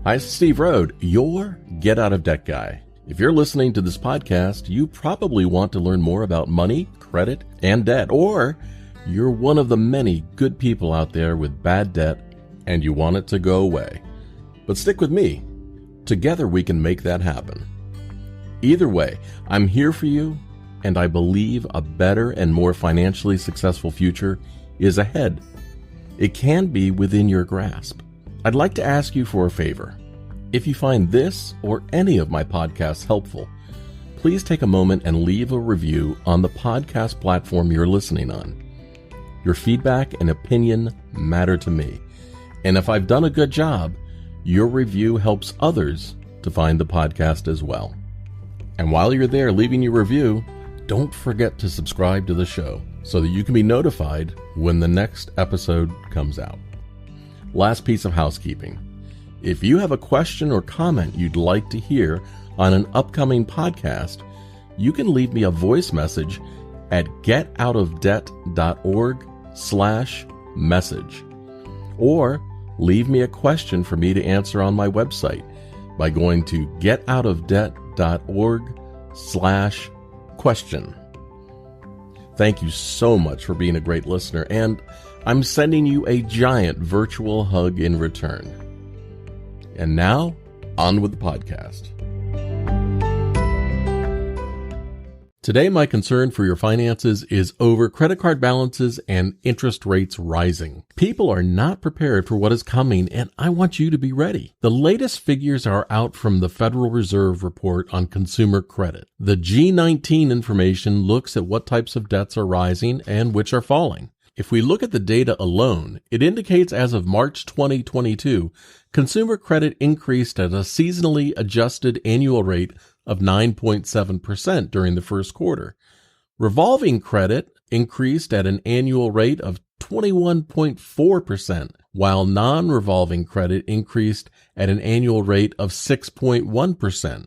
Hi, it's Steve Rode, your Get Out of Debt guy. If you're listening to this podcast, you probably want to learn more about money, credit, and debt, or you're one of the many good people out there with bad debt and you want it to go away. But stick with me. Together we can make that happen. Either way, I'm here for you, and I believe a better and more financially successful future is ahead. It can be within your grasp. I'd like to ask you for a favor. If you find this or any of my podcasts helpful, please take a moment and leave a review on the podcast platform you're listening on. Your feedback and opinion matter to me, and if I've done a good job, your review helps others to find the podcast as well. And while you're there leaving your review, don't forget to subscribe to the show so that you can be notified when the next episode comes out. Last piece of housekeeping. If you have a question or comment you'd like to hear on an upcoming podcast, you can leave me a voice message at getoutofdebt.org/message. Or leave me a question for me to answer on my website by going to getoutofdebt.org/question. Thank you so much for being a great listener, and I'm sending you a giant virtual hug in return. And now, on with the podcast. Today, my concern for your finances is over credit card balances and interest rates rising. People are not prepared for what is coming, and I want you to be ready. The latest figures are out from the Federal Reserve report on consumer credit. The G19 information looks at what types of debts are rising and which are falling. If we look at the data alone, it indicates as of March 2022, consumer credit increased at a seasonally adjusted annual rate of 9.7% during the first quarter. Revolving credit increased at an annual rate of 21.4%, while non-revolving credit increased at an annual rate of 6.1%.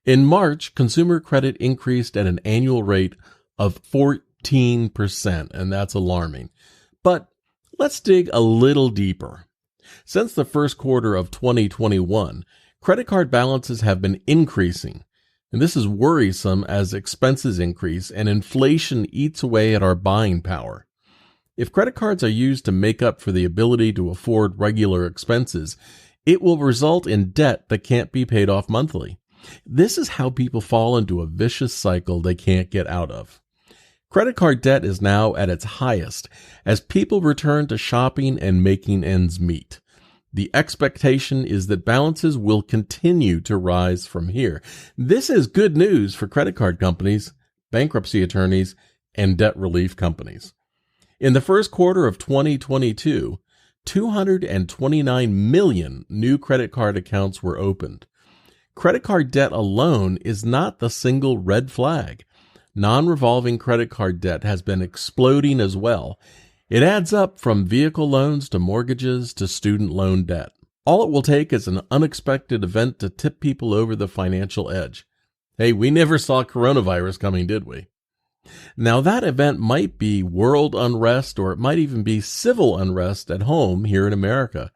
In March, consumer credit increased at an annual rate of 14%, and that's alarming. But let's dig a little deeper. Since the first quarter of 2021, credit card balances have been increasing, and this is worrisome as expenses increase and inflation eats away at our buying power. If credit cards are used to make up for the ability to afford regular expenses, it will result in debt that can't be paid off monthly. This is how people fall into a vicious cycle they can't get out of. Credit card debt is now at its highest as people return to shopping and making ends meet. The expectation is that balances will continue to rise from here. This is good news for credit card companies, bankruptcy attorneys, and debt relief companies. In the first quarter of 2022, 229 million new credit card accounts were opened. Credit card debt alone is not the single red flag. Non-revolving credit card debt has been exploding as well. It adds up from vehicle loans to mortgages to student loan debt. All it will take is an unexpected event to tip people over the financial edge. Hey, we never saw coronavirus coming, did we? Now, that event might be world unrest, or it might even be civil unrest at home here in America.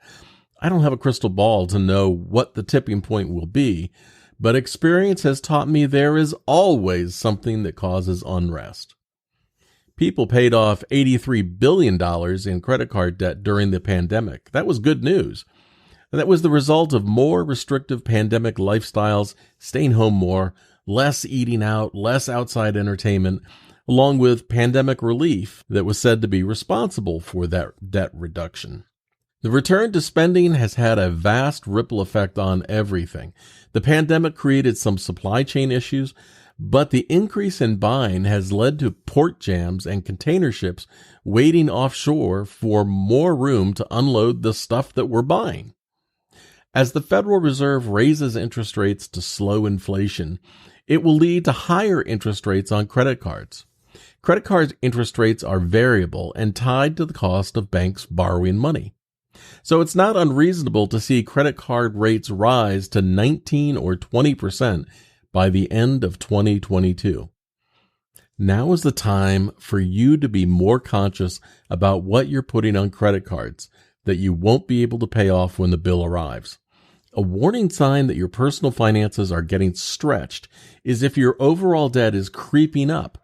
I don't have a crystal ball to know what the tipping point will be, but experience has taught me there is always something that causes unrest. People paid off $83 billion in credit card debt during the pandemic. That was good news. That was the result of more restrictive pandemic lifestyles, staying home more, less eating out, less outside entertainment, along with pandemic relief that was said to be responsible for that debt reduction. The return to spending has had a vast ripple effect on everything. The pandemic created some supply chain issues, but the increase in buying has led to port jams and container ships waiting offshore for more room to unload the stuff that we're buying. As the Federal Reserve raises interest rates to slow inflation, it will lead to higher interest rates on credit cards. Credit card interest rates are variable and tied to the cost of banks borrowing money. So it's not unreasonable to see credit card rates rise to 19 or 20% by the end of 2022. Now is the time for you to be more conscious about what you're putting on credit cards that you won't be able to pay off when the bill arrives. A warning sign that your personal finances are getting stretched is if your overall debt is creeping up.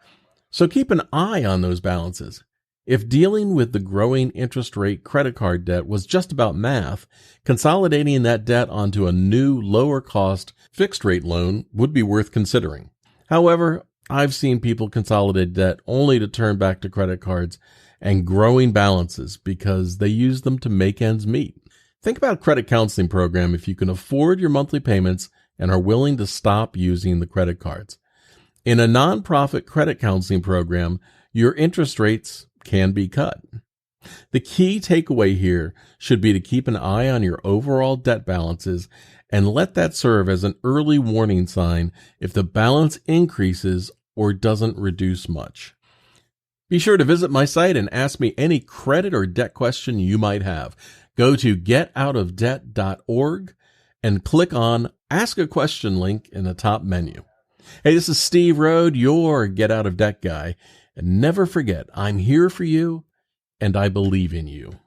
So keep an eye on those balances. If dealing with the growing interest rate credit card debt was just about math, consolidating that debt onto a new, lower cost, fixed rate loan would be worth considering. However, I've seen people consolidate debt only to turn back to credit cards and growing balances because they use them to make ends meet. Think about a credit counseling program if you can afford your monthly payments and are willing to stop using the credit cards. In a nonprofit credit counseling program, your interest rates can be cut. The key takeaway here should be to keep an eye on your overall debt balances and let that serve as an early warning sign if the balance increases or doesn't reduce much. Be sure to visit my site and ask me any credit or debt question you might have. Go to getoutofdebt.org and click on Ask a Question link in the top menu. Hey, this is Steve Rode, your Get Out of Debt guy. And never forget, I'm here for you and I believe in you.